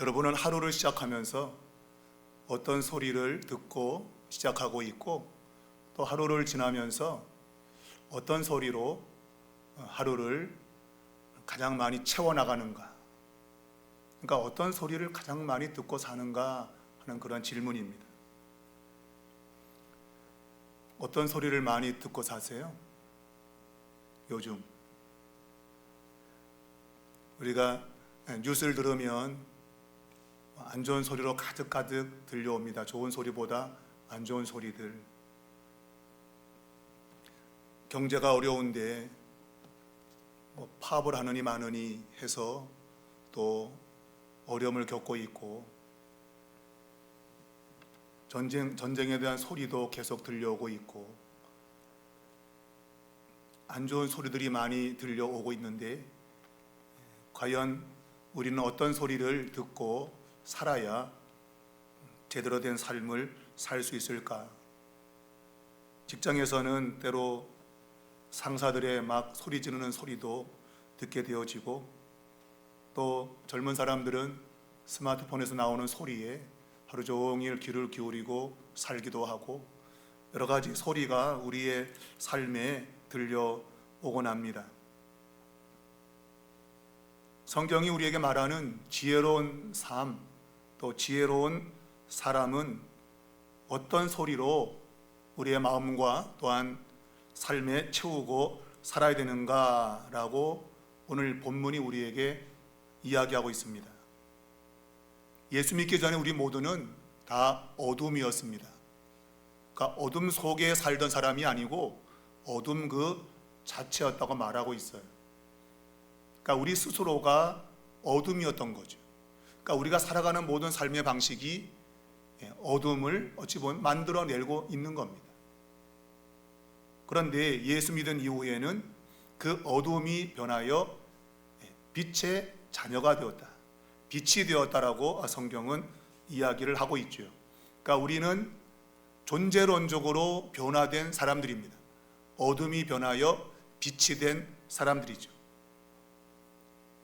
여러분은 하루를 시작하면서 어떤 소리를 듣고 시작하고 있고, 또 하루를 지나면서 어떤 소리로 하루를 가장 많이 채워나가는가, 그러니까 어떤 소리를 가장 많이 듣고 사는가 하는 그런 질문입니다. 어떤 소리를 많이 듣고 사세요? 요즘 우리가 뉴스를 들으면 안 좋은 소리로 가득가득 들려옵니다. 좋은 소리보다 안 좋은 소리들. 경제가 어려운데 파업을 하느니 마느니 해서 또 어려움을 겪고 있고, 전쟁에 대한 소리도 계속 들려오고 있고, 안 좋은 소리들이 많이 들려오고 있는데, 과연 우리는 어떤 소리를 듣고 살아야 제대로 된 삶을 살 수 있을까? 직장에서는 때로 상사들의 막 소리 지르는 소리도 듣게 되어지고, 또 젊은 사람들은 스마트폰에서 나오는 소리에 하루 종일 귀를 기울이고 살기도 하고, 여러 가지 소리가 우리의 삶에 들려오곤 합니다. 성경이 우리에게 말하는 지혜로운 삶, 또 지혜로운 사람은 어떤 소리로 우리의 마음과 또한 삶에 채우고 살아야 되는가라고 오늘 본문이 우리에게 이야기하고 있습니다. 예수 믿기 전에 우리 모두는 다 어둠이었습니다. 그러니까 어둠 속에 살던 사람이 아니고 어둠 그 자체였다고 말하고 있어요. 그러니까 우리 스스로가 어둠이었던 거죠. 그러니까 우리가 살아가는 모든 삶의 방식이 어둠을 어찌 보면 만들어내고 있는 겁니다. 그런데 예수 믿은 이후에는 그 어둠이 변하여 빛의 자녀가 되었다, 빛이 되었다라고 성경은 이야기를 하고 있죠. 그러니까 우리는 존재론적으로 변화된 사람들입니다. 어둠이 변하여 빛이 된 사람들이죠.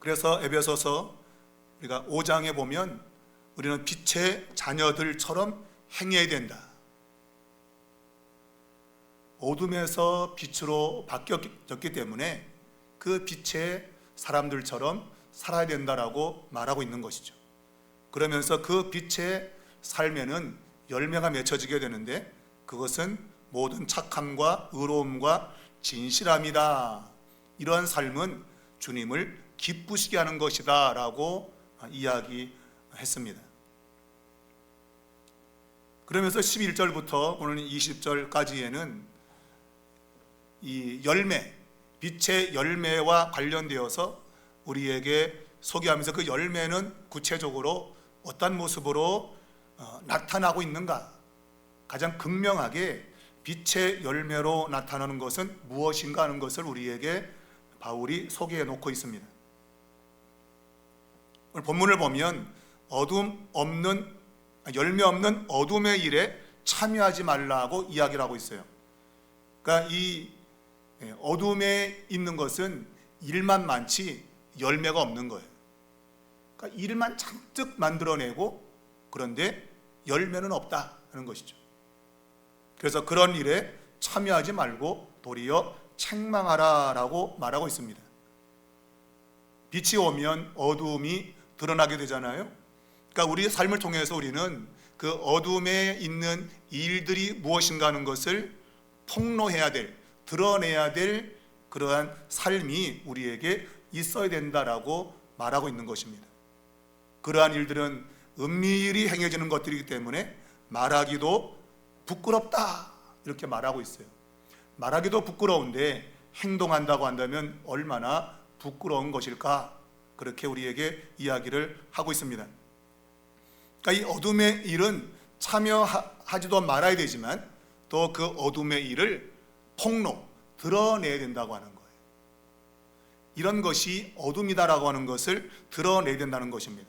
그래서 에베소서 우리가 5장에 보면 우리는 빛의 자녀들처럼 행해야 된다. 어둠에서 빛으로 바뀌었기 때문에 그 빛의 사람들처럼 살아야 된다라고 말하고 있는 것이죠. 그러면서 그 빛의 삶에는 열매가 맺혀지게 되는데, 그것은 모든 착함과 의로움과 진실함이다. 이러한 삶은 주님을 기쁘시게 하는 것이다 라고 이야기했습니다. 그러면서 11절부터 오늘 20절까지에는 이 열매, 빛의 열매와 관련되어서 우리에게 소개하면서 그 열매는 구체적으로 어떤 모습으로 나타나고 있는가, 가장 극명하게 빛의 열매로 나타나는 것은 무엇인가 하는 것을 우리에게 바울이 소개해 놓고 있습니다. 오늘 본문을 보면 열매 없는 어둠의 일에 참여하지 말라고 이야기를 하고 있어요. 그러니까 이 어둠에 있는 것은 일만 많지 열매가 없는 거예요. 그러니까 일만 잔뜩 만들어내고 그런데 열매는 없다 하는 것이죠. 그래서 그런 일에 참여하지 말고 도리어 책망하라라고 말하고 있습니다. 빛이 오면 어두움이 드러나게 되잖아요. 그러니까 우리의 삶을 통해서 우리는 그 어둠에 있는 일들이 무엇인가 하는 것을 폭로해야 될, 드러내야 될 그러한 삶이 우리에게 있어야 된다라고 말하고 있는 것입니다. 그러한 일들은 은밀히 행해지는 것들이기 때문에 말하기도 부끄럽다 이렇게 말하고 있어요. 말하기도 부끄러운데 행동한다고 한다면 얼마나 부끄러운 것일까, 그렇게 우리에게 이야기를 하고 있습니다. 그러니까 이 어둠의 일은 참여하지도 말아야 되지만 또 그 어둠의 일을 드러내야 된다고 하는 거예요. 이런 것이 어둠이다라고 하는 것을 드러내야 된다는 것입니다.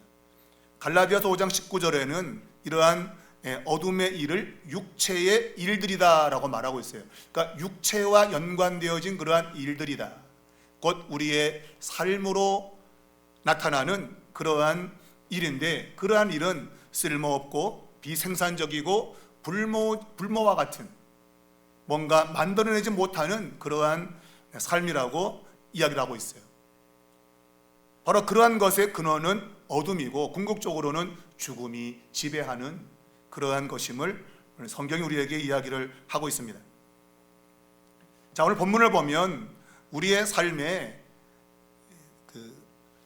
갈라디아서 5장 19절에는 이러한 어둠의 일을 육체의 일들이다라고 말하고 있어요. 그러니까 육체와 연관되어진 그러한 일들이다. 곧 우리의 삶으로 나타나는 그러한 일인데 그러한 일은 쓸모없고 비생산적이고 불모와 같은 뭔가 만들어내지 못하는 그러한 삶이라고 이야기를 하고 있어요. 바로 그러한 것의 근원은 어둠이고 궁극적으로는 죽음이 지배하는 그러한 것임을 성경이 우리에게 이야기를 하고 있습니다. 자, 오늘 본문을 보면 우리의 삶에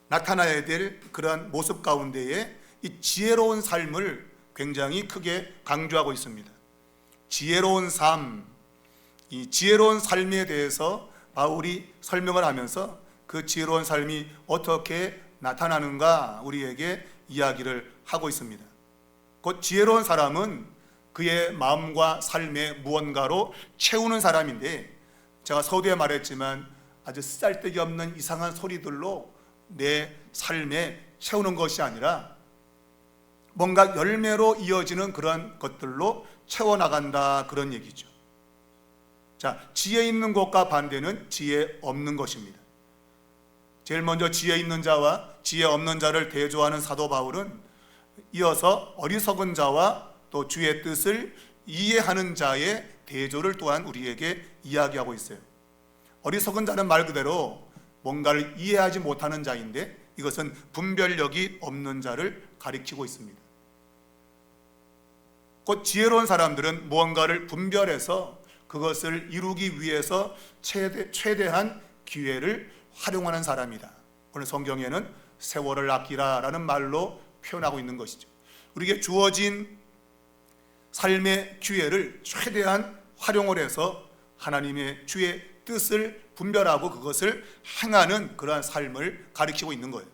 나타나야 될 그러한 모습 가운데에 이 지혜로운 삶을 굉장히 크게 강조하고 있습니다. 지혜로운 삶, 이 지혜로운 삶에 대해서 바울이 설명을 하면서 그 지혜로운 삶이 어떻게 나타나는가 우리에게 이야기를 하고 있습니다. 곧 지혜로운 사람은 그의 마음과 삶의 무언가로 채우는 사람인데, 제가 서두에 말했지만 아주 쓸데기 없는 이상한 소리들로 내 삶에 채우는 것이 아니라 뭔가 열매로 이어지는 그런 것들로 채워나간다, 그런 얘기죠. 자, 지혜 있는 것과 반대는 지혜 없는 것입니다. 제일 먼저 지혜 있는 자와 지혜 없는 자를 대조하는 사도 바울은 이어서 어리석은 자와 또 주의 뜻을 이해하는 자의 대조를 또한 우리에게 이야기하고 있어요. 어리석은 자는 말 그대로 뭔가를 이해하지 못하는 자인데, 이것은 분별력이 없는 자를 가리키고 있습니다. 곧 지혜로운 사람들은 무언가를 분별해서 그것을 이루기 위해서 최대한 기회를 활용하는 사람이다. 오늘 성경에는 세월을 아끼라라는 말로 표현하고 있는 것이죠. 우리에게 주어진 삶의 기회를 최대한 활용을 해서 하나님의 주의 뜻을 분별하고 그것을 행하는 그러한 삶을 가리키고 있는 거예요.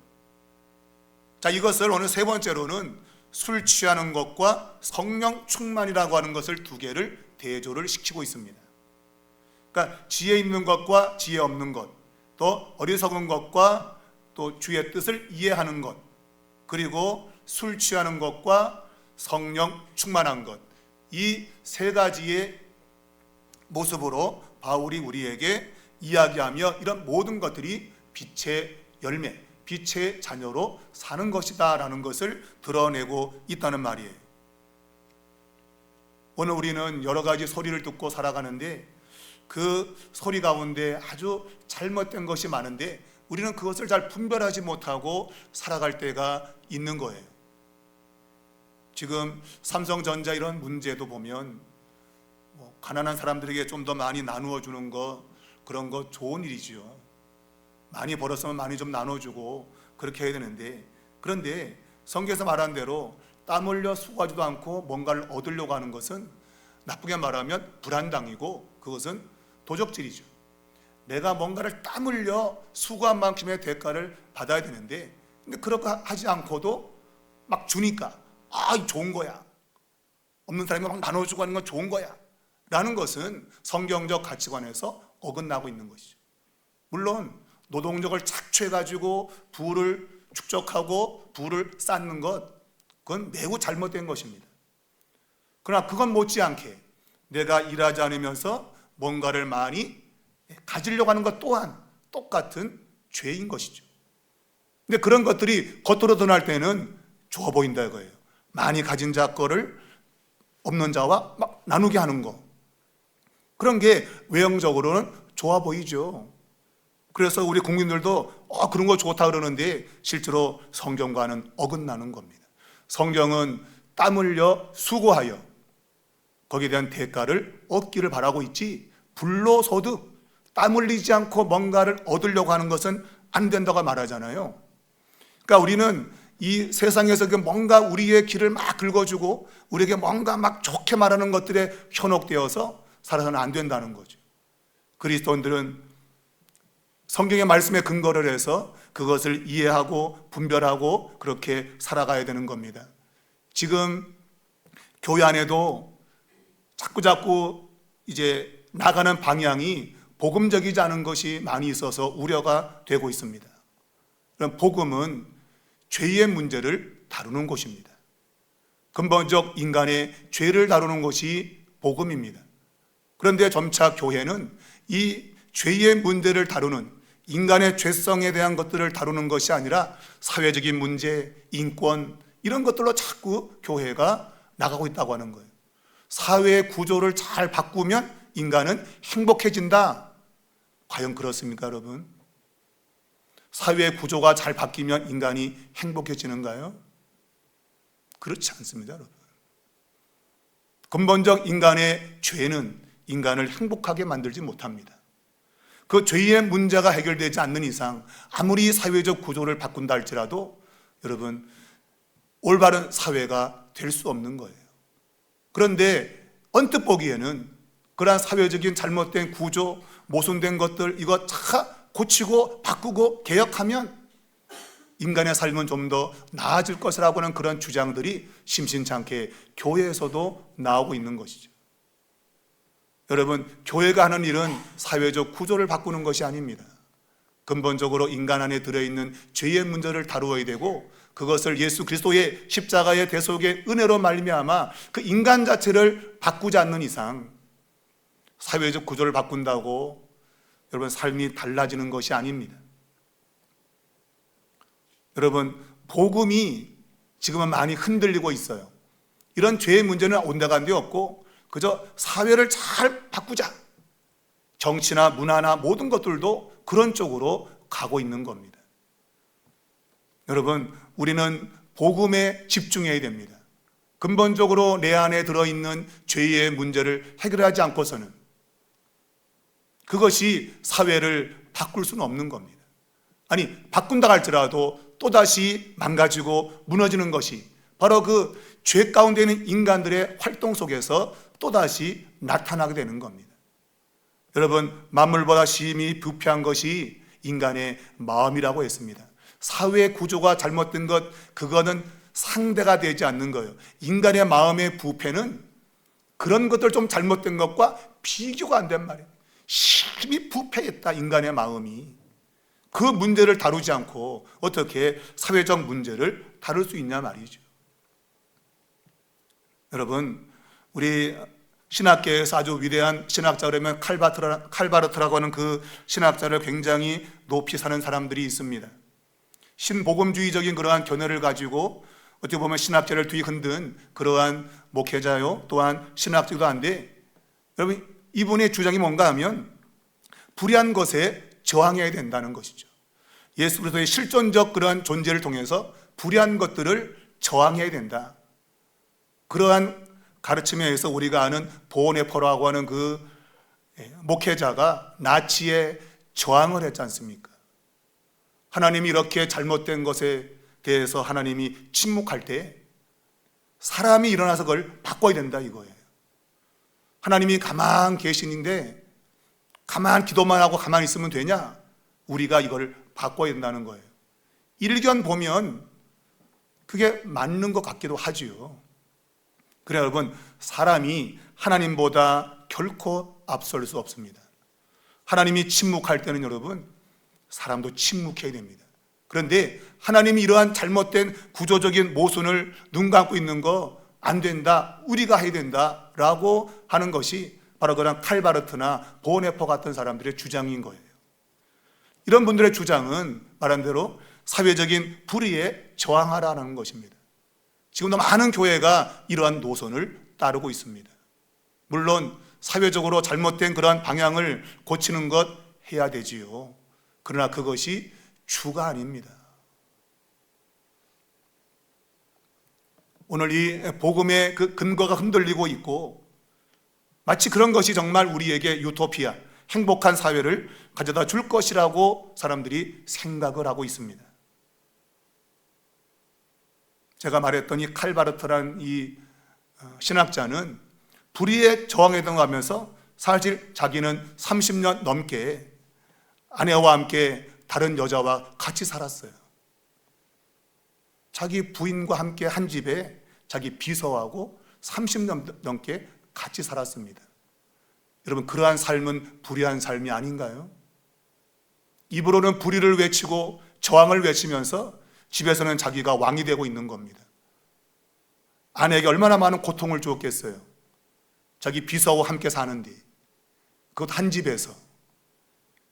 자, 이것을 오늘 세 번째로는 술 취하는 것과 성령 충만이라고 하는 것을 두 개를 대조를 시키고 있습니다. 그러니까 지혜 있는 것과 지혜 없는 것, 또 어리석은 것과 또 주의 뜻을 이해하는 것, 그리고 술 취하는 것과 성령 충만한 것, 이 세 가지의 모습으로 바울이 우리에게 이야기하며 이런 모든 것들이 빛의 열매, 빛의 자녀로 사는 것이다 라는 것을 드러내고 있다는 말이에요. 오늘 우리는 여러 가지 소리를 듣고 살아가는데 그 소리 가운데 아주 잘못된 것이 많은데 우리는 그것을 잘 분별하지 못하고 살아갈 때가 있는 거예요. 지금 삼성전자 이런 문제도 보면 가난한 사람들에게 좀 더 많이 나누어 주는 거, 그런 거 좋은 일이죠. 많이 벌었으면 많이 좀 나눠주고 그렇게 해야 되는데, 그런데 성경에서 말한 대로 땀 흘려 수고하지도 않고 뭔가를 얻으려고 하는 것은 나쁘게 말하면 불안당이고 그것은 도적질이죠. 내가 뭔가를 땀 흘려 수고한 만큼의 대가를 받아야 되는데, 근데 그렇게 하지 않고도 막 주니까 좋은 거야, 없는 사람이 막 나눠주고 하는 건 좋은 거야 라는 것은 성경적 가치관에서 어긋나고 있는 것이죠. 물론 노동력을 착취해가지고 부를 축적하고 부를 쌓는 것, 그건 매우 잘못된 것입니다. 그러나 그건 못지않게 내가 일하지 않으면서 뭔가를 많이 가지려고 하는 것 또한 똑같은 죄인 것이죠. 근데 그런 것들이 겉으로 드러날 때는 좋아 보인다 이거예요. 많이 가진 자 거를 없는 자와 막 나누게 하는 거, 그런 게 외형적으로는 좋아 보이죠. 그래서 우리 국민들도 그런 거 좋다 그러는데 실제로 성경과는 어긋나는 겁니다. 성경은 땀 흘려 수고하여 거기에 대한 대가를 얻기를 바라고 있지, 불로소득, 땀 흘리지 않고 뭔가를 얻으려고 하는 것은 안 된다고 말하잖아요. 그러니까 우리는 이 세상에서 뭔가 우리의 길을 막 긁어주고 우리에게 뭔가 막 좋게 말하는 것들에 현혹되어서 살아서는 안 된다는 거죠. 그리스도인들은 성경의 말씀에 근거를 해서 그것을 이해하고 분별하고 그렇게 살아가야 되는 겁니다. 지금 교회 안에도 자꾸 이제 나가는 방향이 복음적이지 않은 것이 많이 있어서 우려가 되고 있습니다. 그럼 복음은 죄의 문제를 다루는 것입니다. 근본적 인간의 죄를 다루는 것이 복음입니다. 그런데 점차 교회는 이 죄의 문제를 다루는 인간의 죄성에 대한 것들을 다루는 것이 아니라 사회적인 문제, 인권 이런 것들로 자꾸 교회가 나가고 있다고 하는 거예요. 사회의 구조를 잘 바꾸면 인간은 행복해진다. 과연 그렇습니까, 여러분? 사회의 구조가 잘 바뀌면 인간이 행복해지는가요? 그렇지 않습니다, 여러분. 근본적 인간의 죄는 인간을 행복하게 만들지 못합니다. 그 죄의 문제가 해결되지 않는 이상 아무리 사회적 구조를 바꾼다 할지라도 여러분 올바른 사회가 될 수 없는 거예요. 그런데 언뜻 보기에는 그러한 사회적인 잘못된 구조, 모순된 것들 이거 다 고치고 바꾸고 개혁하면 인간의 삶은 좀 더 나아질 것이라고 하는 그런 주장들이 심심찮게 교회에서도 나오고 있는 것이죠. 여러분, 교회가 하는 일은 사회적 구조를 바꾸는 것이 아닙니다. 근본적으로 인간 안에 들어있는 죄의 문제를 다루어야 되고 그것을 예수 그리스도의 십자가의 대속의 은혜로 말미암아 그 인간 자체를 바꾸지 않는 이상 사회적 구조를 바꾼다고 여러분 삶이 달라지는 것이 아닙니다. 여러분, 복음이 지금은 많이 흔들리고 있어요. 이런 죄의 문제는 온데간데 없고 그저 사회를 잘 바꾸자. 정치나 문화나 모든 것들도 그런 쪽으로 가고 있는 겁니다. 여러분, 우리는 복음에 집중해야 됩니다. 근본적으로 내 안에 들어있는 죄의 문제를 해결하지 않고서는 그것이 사회를 바꿀 수는 없는 겁니다. 아니, 바꾼다 할지라도 또다시 망가지고 무너지는 것이 바로 그 죄 가운데 있는 인간들의 활동 속에서 또다시 나타나게 되는 겁니다. 여러분, 만물보다 심히 부패한 것이 인간의 마음이라고 했습니다. 사회 구조가 잘못된 것, 그거는 상대가 되지 않는 거예요. 인간의 마음의 부패는 그런 것들 좀 잘못된 것과 비교가 안 된 말이에요. 심히 부패했다, 인간의 마음이. 그 문제를 다루지 않고 어떻게 사회적 문제를 다룰 수 있냐 말이죠. 여러분, 우리 신학계에서 아주 위대한 신학자라면 칼바르트라고 하는 그 신학자를 굉장히 높이 사는 사람들이 있습니다. 신복음주의적인 그러한 견해를 가지고 어떻게 보면 신학자를 뒤흔든 그러한 목회자요, 또한 신학자도 한데, 여러분, 이분의 주장이 뭔가 하면 불의한 것에 저항해야 된다는 것이죠. 예수 그리스도의 실존적 그러한 존재를 통해서 불의한 것들을 저항해야 된다. 그러한 가르침에 의해서 우리가 아는 보네퍼라고 하는 그 목회자가 나치에 저항을 했지 않습니까? 하나님이 이렇게 잘못된 것에 대해서 하나님이 침묵할 때 사람이 일어나서 그걸 바꿔야 된다 이거예요. 하나님이 가만 계시는데 가만 기도만 하고 가만히 있으면 되냐? 우리가 이걸 바꿔야 된다는 거예요. 일견 보면 그게 맞는 것 같기도 하지요. 그래 여러분, 사람이 하나님보다 결코 앞설 수 없습니다. 하나님이 침묵할 때는 여러분, 사람도 침묵해야 됩니다. 그런데 하나님이 이러한 잘못된 구조적인 모순을 눈 감고 있는 거 안 된다, 우리가 해야 된다라고 하는 것이 바로 그런 칼바르트나 보네퍼 같은 사람들의 주장인 거예요. 이런 분들의 주장은 말한 대로 사회적인 불의에 저항하라는 것입니다. 지금도 많은 교회가 이러한 노선을 따르고 있습니다. 물론 사회적으로 잘못된 그러한 방향을 고치는 것 해야 되지요. 그러나 그것이 주가 아닙니다. 오늘 이 복음의 그 근거가 흔들리고 있고 마치 그런 것이 정말 우리에게 유토피아, 행복한 사회를 가져다 줄 것이라고 사람들이 생각을 하고 있습니다. 제가 말했던 이 칼바르트라는 이 신학자는 불의에 저항해나가면서 사실 자기는 30년 넘게 아내와 함께 다른 여자와 같이 살았어요. 자기 부인과 함께 한 집에 자기 비서하고 30년 넘게 같이 살았습니다. 여러분, 그러한 삶은 불의한 삶이 아닌가요? 입으로는 불의를 외치고 저항을 외치면서 집에서는 자기가 왕이 되고 있는 겁니다. 아내에게 얼마나 많은 고통을 주었겠어요. 자기 비서와 함께 사는데 그것 한 집에서.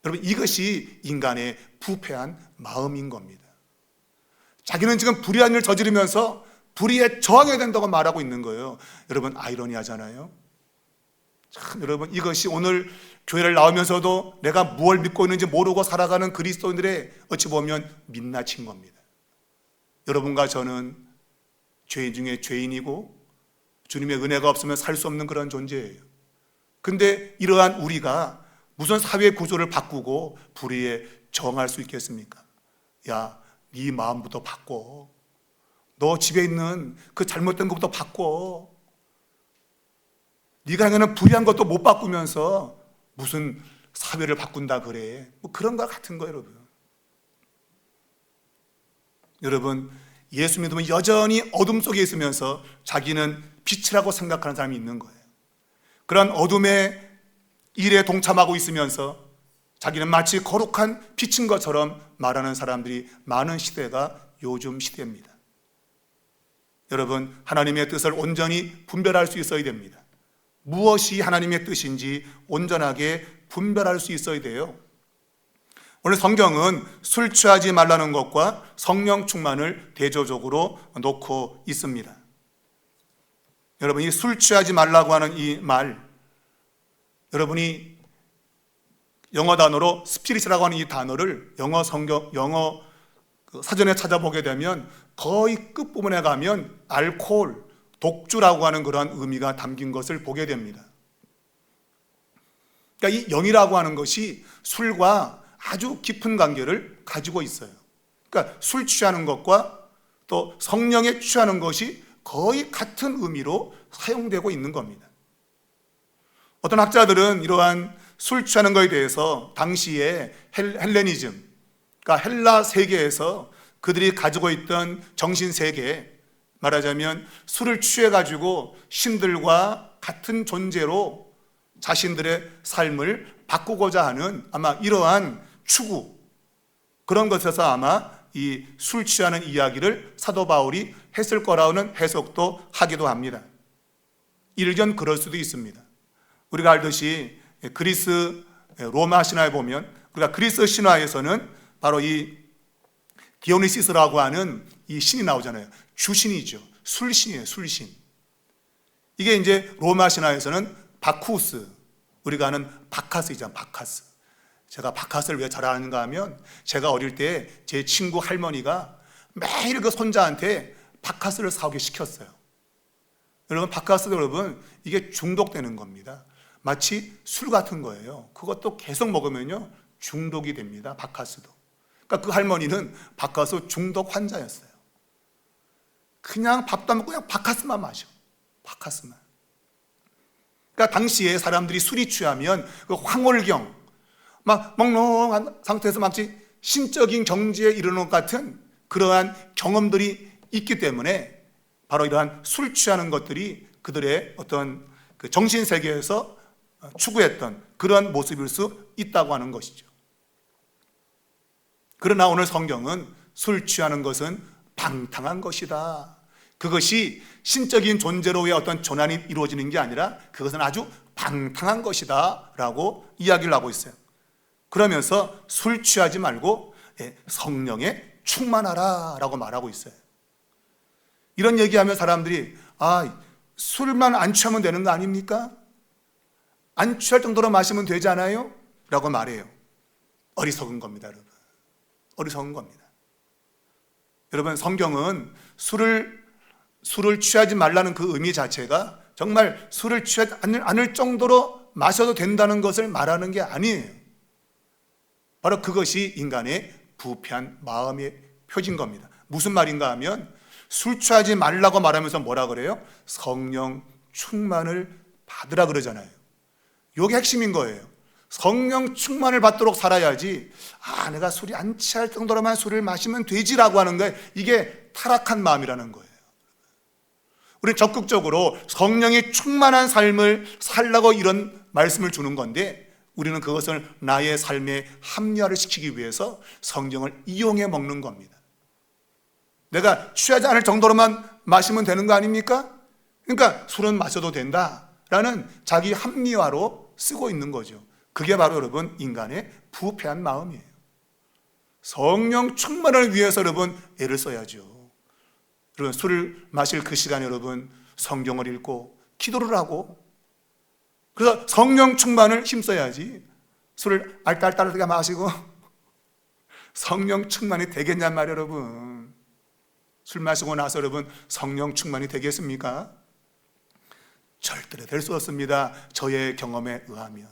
여러분, 이것이 인간의 부패한 마음인 겁니다. 자기는 지금 불의한 일을 저지르면서 불의에 저항해야 된다고 말하고 있는 거예요. 여러분, 아이러니하잖아요. 참, 여러분, 이것이 오늘 교회를 나오면서도 내가 무엇을 믿고 있는지 모르고 살아가는 그리스도인들의 어찌 보면 민낯인 겁니다. 여러분과 저는 죄인 중에 죄인이고 주님의 은혜가 없으면 살 수 없는 그런 존재예요. 근데 이러한 우리가 무슨 사회 구조를 바꾸고 불의에 저항할 수 있겠습니까? 야, 네 마음부터 바꿔. 너 집에 있는 그 잘못된 것부터 바꿔. 네가 행하는 불의한 것도 못 바꾸면서 무슨 사회를 바꾼다 그래. 뭐 그런 거 같은 거예요, 여러분. 여러분, 예수 믿으면 여전히 어둠 속에 있으면서 자기는 빛이라고 생각하는 사람이 있는 거예요. 그런 어둠의 일에 동참하고 있으면서 자기는 마치 거룩한 빛인 것처럼 말하는 사람들이 많은 시대가 요즘 시대입니다. 여러분, 하나님의 뜻을 온전히 분별할 수 있어야 됩니다. 무엇이 하나님의 뜻인지 온전하게 분별할 수 있어야 돼요. 오늘 성경은 술 취하지 말라는 것과 성령 충만을 대조적으로 놓고 있습니다. 여러분, 이 술 취하지 말라고 하는 이 말, 여러분이 영어 단어로 스피릿이라고 하는 이 단어를 영어 사전에 찾아보게 되면 거의 끝부분에 가면 알코올, 독주라고 하는 그런 의미가 담긴 것을 보게 됩니다. 그러니까 이 영이라고 하는 것이 술과 아주 깊은 관계를 가지고 있어요. 그러니까 술 취하는 것과 또 성령에 취하는 것이 거의 같은 의미로 사용되고 있는 겁니다. 어떤 학자들은 이러한 술 취하는 것에 대해서 당시에 헬레니즘, 그러니까 헬라 세계에서 그들이 가지고 있던 정신 세계, 말하자면 술을 취해가지고 신들과 같은 존재로 자신들의 삶을 바꾸고자 하는 아마 이러한 추구, 그런 것에서 아마 이 술 취하는 이야기를 사도 바울이 했을 거라는 해석도 하기도 합니다. 일견 그럴 수도 있습니다. 우리가 알듯이 그리스 로마 신화에 보면, 우리가 그리스 신화에서는 바로 이 디오니시스라고 하는 이 신이 나오잖아요. 주신이죠. 술신이에요. 술신. 이게 이제 로마 신화에서는 바쿠스, 우리가 아는 바카스이잖아요. 바카스. 제가 바카스를 왜 잘 아는가 하면, 제가 어릴 때 제 친구 할머니가 매일 그 손자한테 바카스를 사오게 시켰어요. 여러분, 바카스, 여러분, 이게 중독되는 겁니다. 마치 술 같은 거예요. 그것도 계속 먹으면요 중독이 됩니다. 바카스도. 그러니까 그 할머니는 바카스 중독 환자였어요. 그냥 밥도 안 먹고 그냥 바카스만 마셔. 바카스만. 그러니까 당시에 사람들이 술이 취하면 그 황홀경, 막 멍롱한 상태에서 마치 신적인 경지에 이르는 것 같은 그러한 경험들이 있기 때문에 바로 이러한 술 취하는 것들이 그들의 어떤 그 정신 세계에서 추구했던 그런 모습일 수 있다고 하는 것이죠. 그러나 오늘 성경은 술 취하는 것은 방탕한 것이다. 그것이 신적인 존재로의 어떤 전환이 이루어지는 게 아니라 그것은 아주 방탕한 것이다 라고 이야기를 하고 있어요. 그러면서 술 취하지 말고 성령에 충만하라 라고 말하고 있어요. 이런 얘기하면 사람들이 술만 안 취하면 되는 거 아닙니까? 안 취할 정도로 마시면 되지 않아요? 라고 말해요. 어리석은 겁니다, 여러분. 어리석은 겁니다. 여러분, 성경은 술을 취하지 말라는 그 의미 자체가 정말 술을 취하지 않을 정도로 마셔도 된다는 것을 말하는 게 아니에요. 바로 그것이 인간의 부패한 마음의 표지인 겁니다. 무슨 말인가 하면 술 취하지 말라고 말하면서 뭐라 그래요? 성령 충만을 받으라 그러잖아요. 이게 핵심인 거예요. 성령 충만을 받도록 살아야지 내가 술이 안 취할 정도로만 술을 마시면 되지라고 하는 거예요. 이게 타락한 마음이라는 거예요. 우리는 적극적으로 성령이 충만한 삶을 살라고 이런 말씀을 주는 건데, 우리는 그것을 나의 삶에 합리화를 시키기 위해서 성경을 이용해 먹는 겁니다. 내가 취하지 않을 정도로만 마시면 되는 거 아닙니까? 그러니까 술은 마셔도 된다라는 자기 합리화로 쓰고 있는 거죠. 그게 바로 여러분 인간의 부패한 마음이에요. 성령 충만을 위해서 여러분 애를 써야죠. 여러분 술을 마실 그 시간에 여러분 성경을 읽고 기도를 하고, 그래서 성령 충만을 힘써야지 술을 알딸딸하게 마시고 성령 충만이 되겠냔 말이에요. 여러분 술 마시고 나서 여러분 성령 충만이 되겠습니까? 절대로 될 수 없습니다. 저의 경험에 의하면.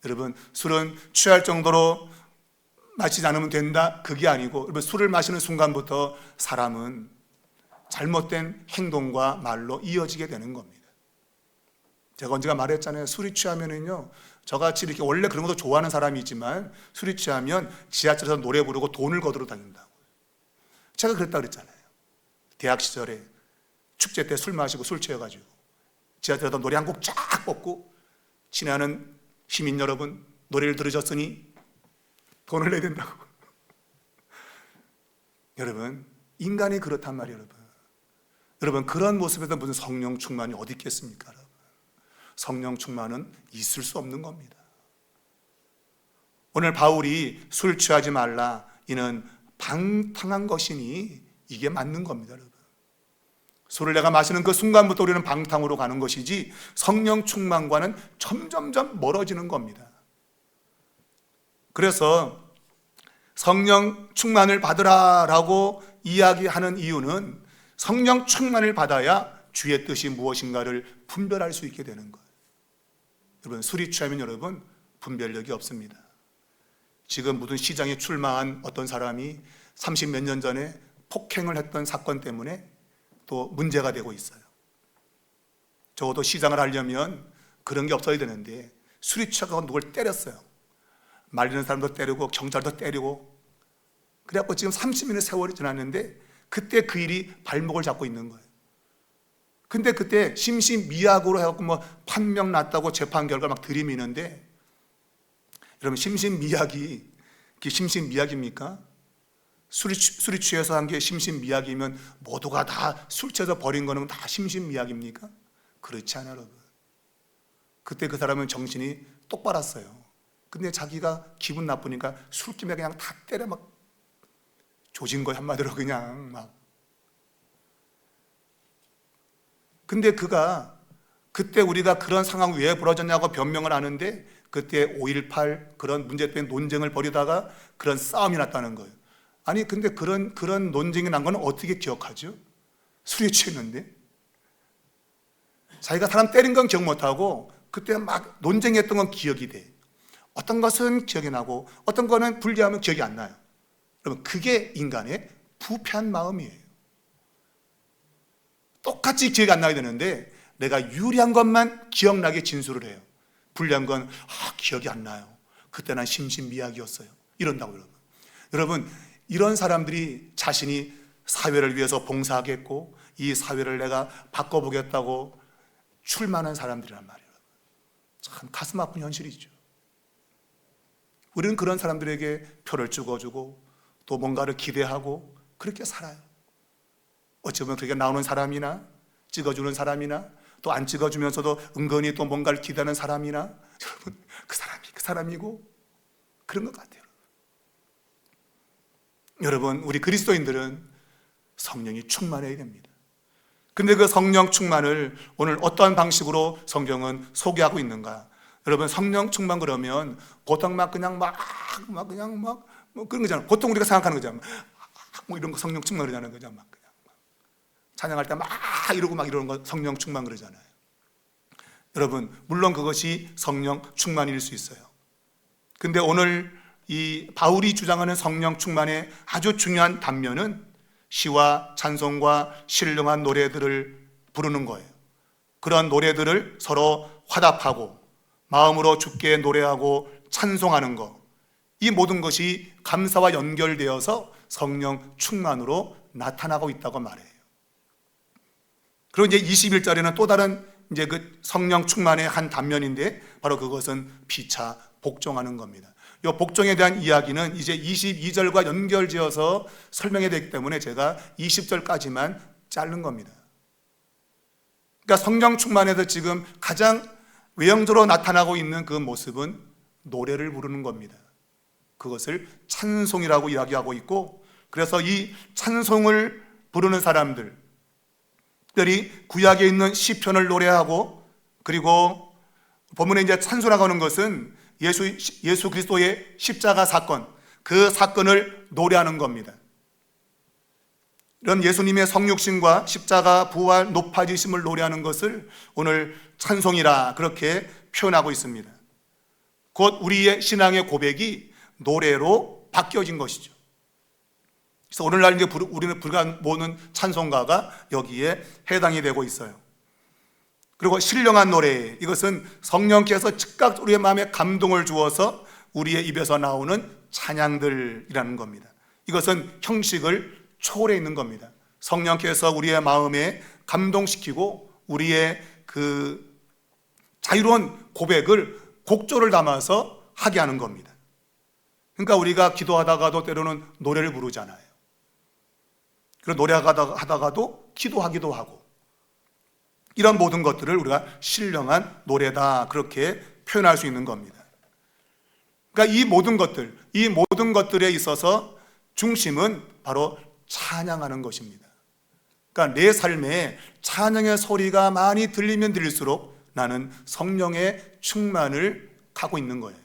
여러분 술은 취할 정도로 마시지 않으면 된다, 그게 아니고 여러분 술을 마시는 순간부터 사람은 잘못된 행동과 말로 이어지게 되는 겁니다. 제가 언젠가 말했잖아요. 술이 취하면은요, 저같이 이렇게 원래 그런 것도 좋아하는 사람이 있지만 술이 취하면 지하철에서 노래 부르고 돈을 거두러 다닌다고. 제가 그랬다 그랬잖아요. 대학 시절에 축제 때 술 마시고 술 취해가지고 지하철에서 노래 한 곡 쫙 뽑고 친애하는 시민 여러분, 노래를 들으셨으니 돈을 내야 된다고. 여러분 인간이 그렇단 말이에요. 여러분 그런 모습에서 무슨 성령 충만이 어디 있겠습니까? 여러분 성령 충만은 있을 수 없는 겁니다. 오늘 바울이 술 취하지 말라, 이는 방탕한 것이니, 이게 맞는 겁니다. 여러분 술을 내가 마시는 그 순간부터 우리는 방탕으로 가는 것이지 성령 충만과는 점점점 멀어지는 겁니다. 그래서 성령 충만을 받으라라고 이야기하는 이유는 성령 충만을 받아야 주의 뜻이 무엇인가를 분별할 수 있게 되는 거예요. 여러분 술이 취하면 여러분 분별력이 없습니다. 지금 무슨 시장에 출마한 어떤 사람이 30몇 년 전에 폭행을 했던 사건 때문에 또 문제가 되고 있어요. 적어도 시장을 하려면 그런 게 없어야 되는데 술이 취하고 누굴 때렸어요. 말리는 사람도 때리고 경찰도 때리고, 그래갖고 지금 30년의 세월이 지났는데 그때 그 일이 발목을 잡고 있는 거예요. 근데 그때 심신미약으로 해갖고 뭐 판명 났다고 재판 결과 막 들이미는데, 여러분 심신미약이 그게 심신미약입니까? 술이 취해서 한 게 심신미약이면 모두가 다 술 취해서 버린 거는 다 심신미약입니까? 그렇지 않아요. 여러분 그때 그 사람은 정신이 똑바랐어요. 근데 자기가 기분 나쁘니까 술김에 그냥 다 때려 막 조진 거예요. 한마디로 그냥 막. 근데 그가 그때 우리가 그런 상황 왜 벌어졌냐고 변명을 하는데, 그때 5.18 그런 문제 때문에 논쟁을 벌이다가 그런 싸움이 났다는 거예요. 아니 근데 그런 논쟁이 난 거는 어떻게 기억하죠? 술이 취했는데. 자기가 사람 때린 건 기억 못하고 그때 막 논쟁했던 건 기억이 돼. 어떤 것은 기억이 나고 어떤 거는 분리하면 기억이 안 나요. 여러분 그게 인간의 부패한 마음이에요. 똑같이 기억이 안 나야 되는데 내가 유리한 것만 기억나게 진술을 해요. 불리한 건 기억이 안 나요. 그때 난 심신미약이었어요. 이런다고. 여러분 이런 사람들이 자신이 사회를 위해서 봉사하겠고 이 사회를 내가 바꿔보겠다고 출마하는 사람들이란 말이에요. 참 가슴 아픈 현실이죠. 우리는 그런 사람들에게 표를 찍어주고 또 뭔가를 기대하고 그렇게 살아요. 어찌 보면 그렇게 나오는 사람이나 찍어주는 사람이나 또 안 찍어주면서도 은근히 또 뭔가를 기대하는 사람이나, 여러분 그 사람이고 그런 것 같아요. 여러분 우리 그리스도인들은 성령이 충만해야 됩니다. 근데 그 성령 충만을 오늘 어떠한 방식으로 성경은 소개하고 있는가? 여러분 성령 충만 그러면 보통 막 그냥 막 뭐 그런 거잖아요. 보통 우리가 생각하는 거잖아요. 뭐 이런 거 성령 충만 그러자는 거잖아요. 막 그냥 찬양할 때 막 이러고 막 이러는 거 성령 충만 그러잖아요. 여러분 물론 그것이 성령 충만일 수 있어요. 근데 오늘 이 바울이 주장하는 성령 충만의 아주 중요한 단면은 시와 찬송과 신령한 노래들을 부르는 거예요. 그런 노래들을 서로 화답하고 마음으로 주께 노래하고 찬송하는 것, 이 모든 것이 감사와 연결되어서 성령 충만으로 나타나고 있다고 말해요. 그리고 이제 21절에는 또 다른 이제 그 성령 충만의 한 단면인데 바로 그것은 피차 복종하는 겁니다. 이 복종에 대한 이야기는 이제 22절과 연결지어서 설명해야 되기 때문에 제가 20절까지만 자른 겁니다. 그러니까 성령 충만에서 지금 가장 외형적으로 나타나고 있는 그 모습은 노래를 부르는 겁니다. 그것을 찬송이라고 이야기하고 있고, 그래서 이 찬송을 부르는 사람들, 특별히 구약에 있는 시편을 노래하고, 그리고 본문에 이제 찬송하고 하는 것은 예수 그리스도의 십자가 사건, 그 사건을 노래하는 겁니다. 이런 예수님의 성육신과 십자가 부활 높아지심을 노래하는 것을 오늘 찬송이라 그렇게 표현하고 있습니다. 곧 우리의 신앙의 고백이 노래로 바뀌어진 것이죠. 그래서 오늘날 이제 우리는 모든 찬송가가 여기에 해당이 되고 있어요. 그리고 신령한 노래, 이것은 성령께서 즉각 우리의 마음에 감동을 주어서 우리의 입에서 나오는 찬양들이라는 겁니다. 이것은 형식을 초월해 있는 겁니다. 성령께서 우리의 마음에 감동시키고 우리의 그 자유로운 고백을 곡조를 담아서 하게 하는 겁니다. 그러니까 우리가 기도하다가도 때로는 노래를 부르잖아요. 그리고 노래하다가도 기도하기도 하고, 이런 모든 것들을 우리가 신령한 노래다 그렇게 표현할 수 있는 겁니다. 그러니까 이 모든 것들에 있어서 중심은 바로 찬양하는 것입니다. 그러니까 내 삶에 찬양의 소리가 많이 들리면 들릴수록 나는 성령의 충만을 갖고 있는 거예요.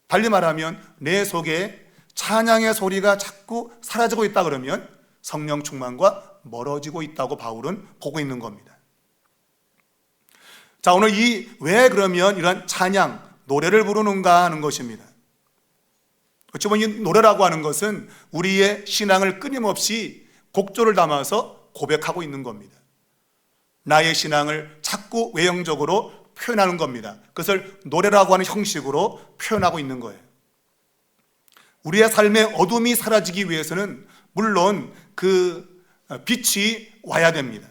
달리 말하면 내 속에 찬양의 소리가 자꾸 사라지고 있다 그러면 성령 충만과 멀어지고 있다고 바울은 보고 있는 겁니다. 자, 오늘 왜 그러면 이런 찬양, 노래를 부르는가 하는 것입니다. 어찌 보면 이 노래라고 하는 것은 우리의 신앙을 끊임없이 곡조를 담아서 고백하고 있는 겁니다. 나의 신앙을 자꾸 외형적으로 표현하는 겁니다. 그것을 노래라고 하는 형식으로 표현하고 있는 거예요. 우리의 삶의 어둠이 사라지기 위해서는 물론 그 빛이 와야 됩니다.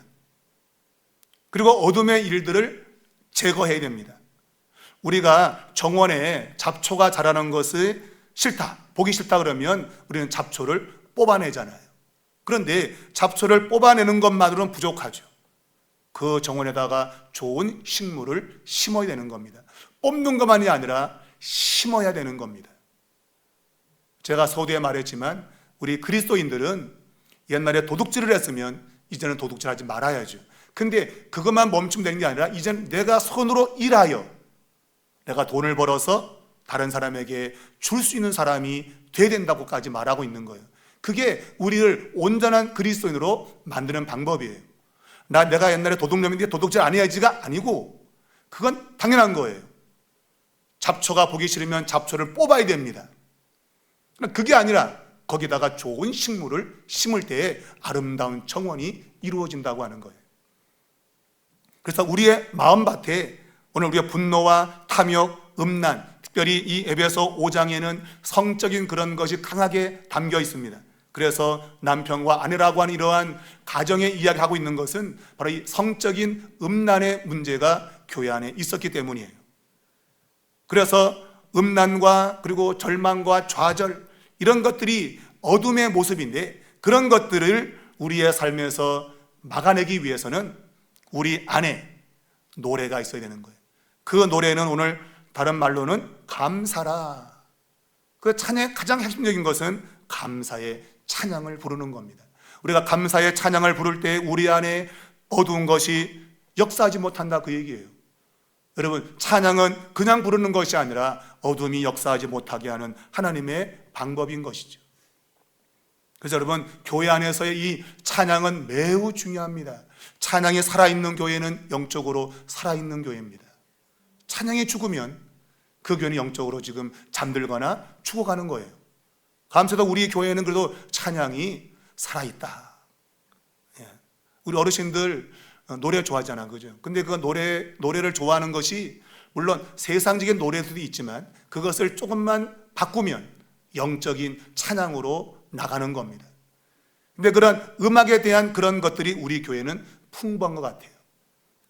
그리고 어둠의 일들을 제거해야 됩니다. 우리가 정원에 잡초가 자라는 것이 싫다, 보기 싫다 그러면 우리는 잡초를 뽑아내잖아요. 그런데 잡초를 뽑아내는 것만으로는 부족하죠. 그 정원에다가 좋은 식물을 심어야 되는 겁니다. 뽑는 것만이 아니라 심어야 되는 겁니다. 제가 서두에 말했지만 우리 그리스도인들은 옛날에 도둑질을 했으면 이제는 도둑질하지 말아야죠. 근데 그것만 멈추면 되는 게 아니라 이제는 내가 손으로 일하여 내가 돈을 벌어서 다른 사람에게 줄 수 있는 사람이 돼야 된다고까지 말하고 있는 거예요. 그게 우리를 온전한 그리스도인으로 만드는 방법이에요. 내가 옛날에 도둑놈인데 도둑질 안 해야지가 아니고 그건 당연한 거예요. 잡초가 보기 싫으면 잡초를 뽑아야 됩니다. 그게 아니라 거기다가 좋은 식물을 심을 때에 아름다운 정원이 이루어진다고 하는 거예요. 그래서 우리의 마음밭에 오늘 우리의 분노와 탐욕, 음란, 특별히 이 에베소 5장에는 성적인 그런 것이 강하게 담겨 있습니다. 그래서 남편과 아내라고 하는 이러한 가정에 이야기하고 있는 것은 바로 이 성적인 음란의 문제가 교회 안에 있었기 때문이에요. 그래서 음란과 그리고 절망과 좌절, 이런 것들이 어둠의 모습인데 그런 것들을 우리의 삶에서 막아내기 위해서는 우리 안에 노래가 있어야 되는 거예요. 그 노래는 오늘 다른 말로는 감사라. 그 찬양의 가장 핵심적인 것은 감사의 찬양을 부르는 겁니다. 우리가 감사의 찬양을 부를 때 우리 안에 어두운 것이 역사하지 못한다 그 얘기예요. 여러분, 찬양은 그냥 부르는 것이 아니라 어둠이 역사하지 못하게 하는 하나님의 방법인 것이죠. 그래서 여러분, 교회 안에서의 이 찬양은 매우 중요합니다. 찬양이 살아있는 교회는 영적으로 살아있는 교회입니다. 찬양이 죽으면 그 교회는 영적으로 지금 잠들거나 죽어가는 거예요. 감사도 우리 교회는 그래도 찬양이 살아있다. 우리 어르신들 노래 좋아하잖아, 그죠? 근데 그 노래를 좋아하는 것이 물론 세상적인 노래들도 있지만 그것을 조금만 바꾸면 영적인 찬양으로 나가는 겁니다. 근데 그런 음악에 대한 그런 것들이 우리 교회는 풍부한 것 같아요.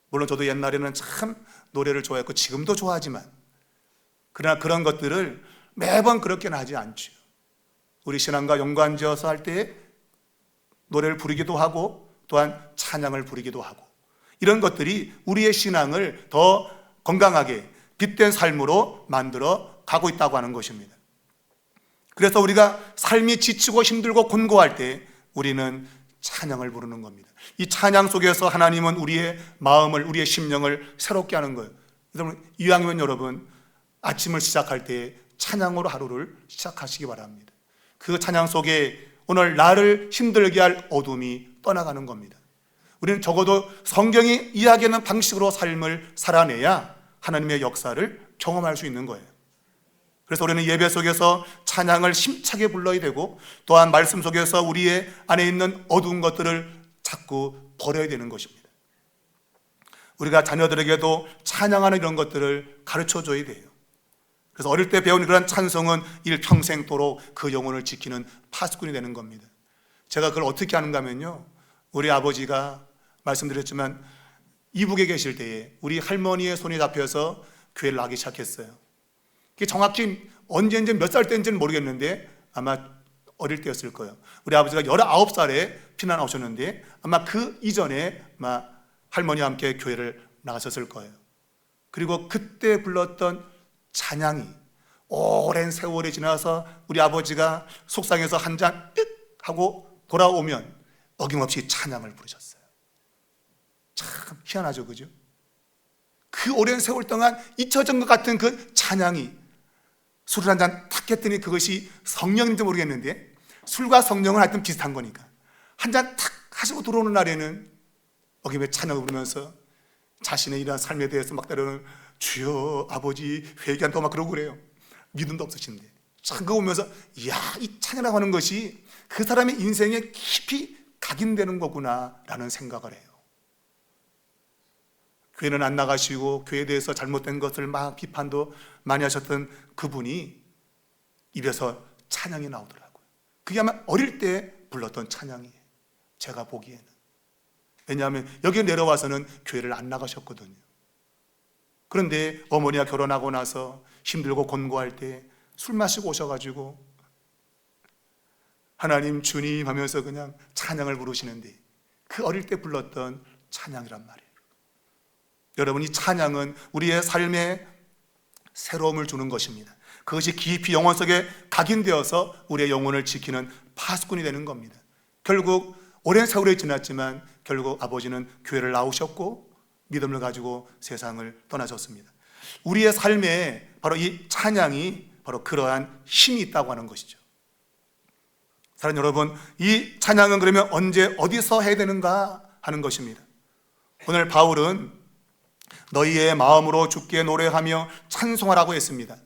물론 저도 옛날에는 참 노래를 좋아했고 지금도 좋아하지만 그러나 그런 것들을 매번 그렇게는 하지 않죠. 우리 신앙과 연관지어서 할 때 노래를 부르기도 하고 또한 찬양을 부르기도 하고 이런 것들이 우리의 신앙을 더 건강하게 빛된 삶으로 만들어 가고 있다고 하는 것입니다. 그래서 우리가 삶이 지치고 힘들고 곤고할 때 우리는 찬양을 부르는 겁니다. 이 찬양 속에서 하나님은 우리의 마음을, 우리의 심령을 새롭게 하는 거예요. 여러분, 이왕이면 여러분 아침을 시작할 때 찬양으로 하루를 시작하시기 바랍니다. 그 찬양 속에 오늘 나를 힘들게 할 어둠이 떠나가는 겁니다. 우리는 적어도 성경이 이야기하는 방식으로 삶을 살아내야 하나님의 역사를 경험할 수 있는 거예요. 그래서 우리는 예배 속에서 찬양을 힘차게 불러야 되고, 또한 말씀 속에서 우리의 안에 있는 어두운 것들을 자꾸 버려야 되는 것입니다. 우리가 자녀들에게도 찬양하는 이런 것들을 가르쳐줘야 돼요. 그래서 어릴 때 배운 그런 찬송은 일평생도록 그 영혼을 지키는 파수꾼이 되는 겁니다. 제가 그걸 어떻게 하는가 하면요, 우리 아버지가 말씀드렸지만 이북에 계실 때에 우리 할머니의 손이 잡혀서 교회를 나기 시작했어요. 그게 정확히 언제인지 몇 살 때인지는 모르겠는데 아마 어릴 때였을 거예요. 우리 아버지가 19살에 피난 오셨는데 아마 그 이전에 아마 할머니와 함께 교회를 나가셨을 거예요. 그리고 그때 불렀던 찬양이 오랜 세월이 지나서 우리 아버지가 속상해서 한 잔 뜩 하고 돌아오면 어김없이 찬양을 부르셨어요. 참 희한하죠, 그죠? 그 오랜 세월 동안 잊혀진 것 같은 그 찬양이, 술을 한 잔 탁 했더니 그것이 성령인지 모르겠는데 술과 성령은 하여튼 비슷한 거니까 한 잔 탁 하시고 들어오는 날에는 어김에 찬양을 부르면서 자신의 이러한 삶에 대해서 막 때로는 주여 아버지 회개한다고 막 그러고 그래요. 믿음도 없으신데 참 그거 보면서 이야, 이 찬양이라고 하는 것이 그 사람의 인생에 깊이 각인되는 거구나 라는 생각을 해요. 교회는 안 나가시고 교회에 대해서 잘못된 것을 막 비판도 많이 하셨던 그분이 입에서 찬양이 나오더라고요. 그게 아마 어릴 때 불렀던 찬양이에요, 제가 보기에는. 왜냐하면 여기 내려와서는 교회를 안 나가셨거든요. 그런데 어머니가 결혼하고 나서 힘들고 곤고할 때 술 마시고 오셔가지고 하나님 주님 하면서 그냥 찬양을 부르시는데 그 어릴 때 불렀던 찬양이란 말이에요. 여러분, 이 찬양은 우리의 삶에 새로움을 주는 것입니다. 그것이 깊이 영혼 속에 각인되어서 우리의 영혼을 지키는 파수꾼이 되는 겁니다. 결국 오랜 세월이 지났지만 결국 아버지는 교회를 나오셨고 믿음을 가지고 세상을 떠나셨습니다. 우리의 삶에 바로 이 찬양이 바로 그러한 힘이 있다고 하는 것이죠. 사랑하는 여러분, 이 찬양은 그러면 언제 어디서 해야 되는가 하는 것입니다. 오늘 바울은 너희의 마음으로 주께 노래하며 찬송하라고 했습니다.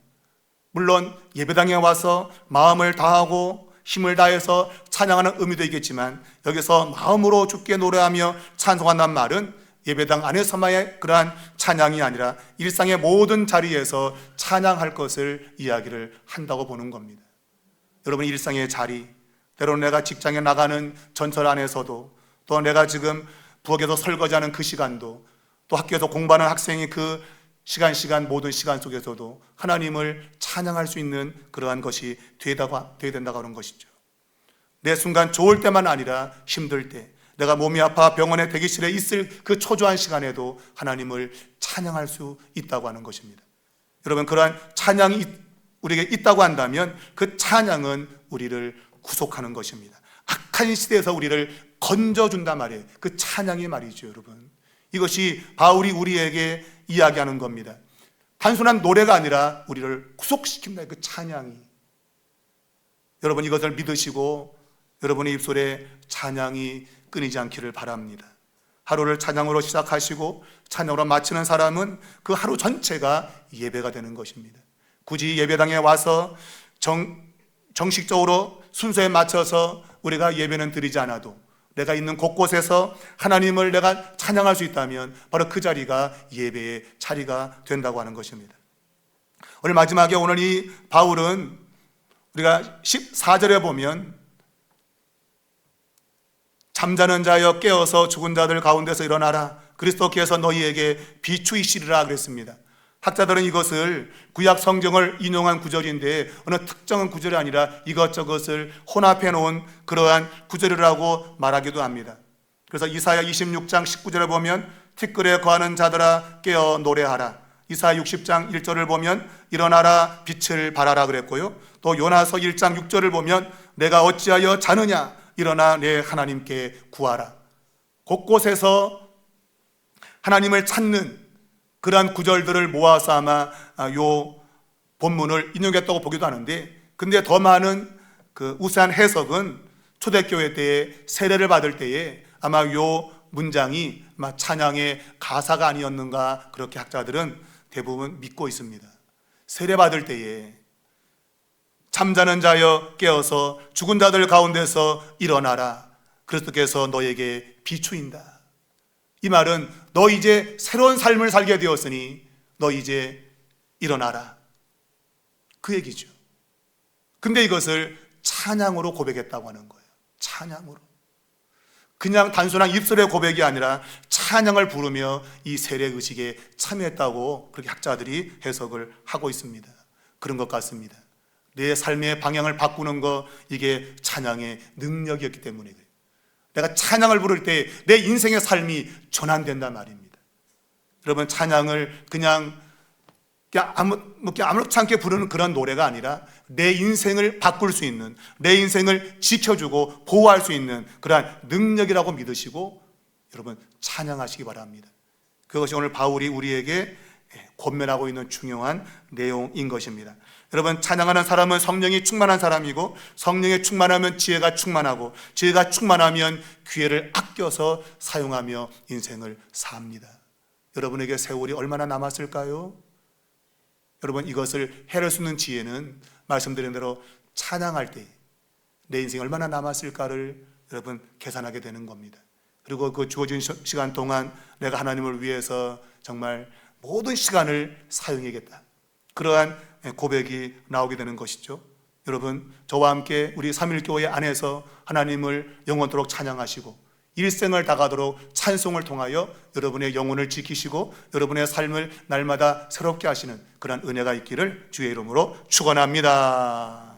물론 예배당에 와서 마음을 다하고 힘을 다해서 찬양하는 의미도 있겠지만 여기서 마음으로 주께 노래하며 찬송한다는 말은 예배당 안에서만의 그러한 찬양이 아니라 일상의 모든 자리에서 찬양할 것을 이야기를 한다고 보는 겁니다. 여러분, 일상의 자리, 때로는 내가 직장에 나가는 전철 안에서도, 또 내가 지금 부엌에서 설거지하는 그 시간도, 또 학교에서 공부하는 학생이 그 시간 모든 시간 속에서도 하나님을 찬양할 수 있는 그러한 것이 되어야 된다고 하는 것이죠. 내 순간 좋을 때만 아니라 힘들 때, 내가 몸이 아파 병원에 대기실에 있을 그 초조한 시간에도 하나님을 찬양할 수 있다고 하는 것입니다. 여러분, 그러한 찬양이 우리에게 있다고 한다면 그 찬양은 우리를 구속하는 것입니다. 악한 시대에서 우리를 건져준단 말이에요. 그 찬양이 말이죠, 여러분. 이것이 바울이 우리에게 이야기하는 겁니다. 단순한 노래가 아니라 우리를 구속시킨다, 그 찬양이. 여러분, 이것을 믿으시고 여러분의 입술에 찬양이 끊이지 않기를 바랍니다. 하루를 찬양으로 시작하시고 찬양으로 마치는 사람은 그 하루 전체가 예배가 되는 것입니다. 굳이 예배당에 와서 정식적으로 순서에 맞춰서 우리가 예배는 드리지 않아도 내가 있는 곳곳에서 하나님을 내가 찬양할 수 있다면 바로 그 자리가 예배의 자리가 된다고 하는 것입니다. 오늘 마지막에 오늘 이 바울은 우리가 14절에 보면 잠자는 자여 깨어서 죽은 자들 가운데서 일어나라, 그리스도께서 너희에게 비추이시리라 그랬습니다. 학자들은 이것을 구약 성경을 인용한 구절인데 어느 특정한 구절이 아니라 이것저것을 혼합해 놓은 그러한 구절이라고 말하기도 합니다. 그래서 이사야 26장 19절에 보면 티끌에 거하는 자들아 깨어 노래하라, 이사야 60장 1절을 보면 일어나라 빛을 발하라 그랬고요. 또 요나서 1장 6절을 보면 내가 어찌하여 자느냐 일어나 내 하나님께 구하라. 곳곳에서 하나님을 찾는 그러한 구절들을 모아서 아마 요 본문을 인용했다고 보기도 하는데, 근데 더 많은 그 우세한 해석은 초대교회 때에 세례를 받을 때에 아마 요 문장이 아마 찬양의 가사가 아니었는가, 그렇게 학자들은 대부분 믿고 있습니다. 세례 받을 때에 잠자는 자여 깨어서 죽은 자들 가운데서 일어나라. 그리스도께서 너에게 비추인다. 이 말은 너 이제 새로운 삶을 살게 되었으니 너 이제 일어나라, 그 얘기죠. 근데 이것을 찬양으로 고백했다고 하는 거예요. 찬양으로. 그냥 단순한 입술의 고백이 아니라 찬양을 부르며 이 세례 의식에 참여했다고 그렇게 학자들이 해석을 하고 있습니다. 그런 것 같습니다. 내 삶의 방향을 바꾸는 거, 이게 찬양의 능력이었기 때문에 그래요. 내가 찬양을 부를 때 내 인생의 삶이 전환된단 말입니다. 여러분, 찬양을 그냥 아무렇지 않게 부르는 그런 노래가 아니라 내 인생을 바꿀 수 있는, 내 인생을 지켜주고 보호할 수 있는 그러한 능력이라고 믿으시고 여러분 찬양하시기 바랍니다. 그것이 오늘 바울이 우리에게 권면하고 있는 중요한 내용인 것입니다. 여러분, 찬양하는 사람은 성령이 충만한 사람이고, 성령에 충만하면 지혜가 충만하고, 지혜가 충만하면 기회를 아껴서 사용하며 인생을 삽니다. 여러분에게 세월이 얼마나 남았을까요? 여러분, 이것을 해낼 수 있는 지혜는 말씀드린 대로 찬양할 때 내 인생이 얼마나 남았을까를 여러분 계산하게 되는 겁니다. 그리고 그 주어진 시간 동안 내가 하나님을 위해서 정말 모든 시간을 사용하겠다, 그러한 고백이 나오게 되는 것이죠. 여러분, 저와 함께 우리 삼일교회 안에서 하나님을 영원토록 찬양하시고 일생을 다가도록 찬송을 통하여 여러분의 영혼을 지키시고 여러분의 삶을 날마다 새롭게 하시는 그런 은혜가 있기를 주의 이름으로 축원합니다.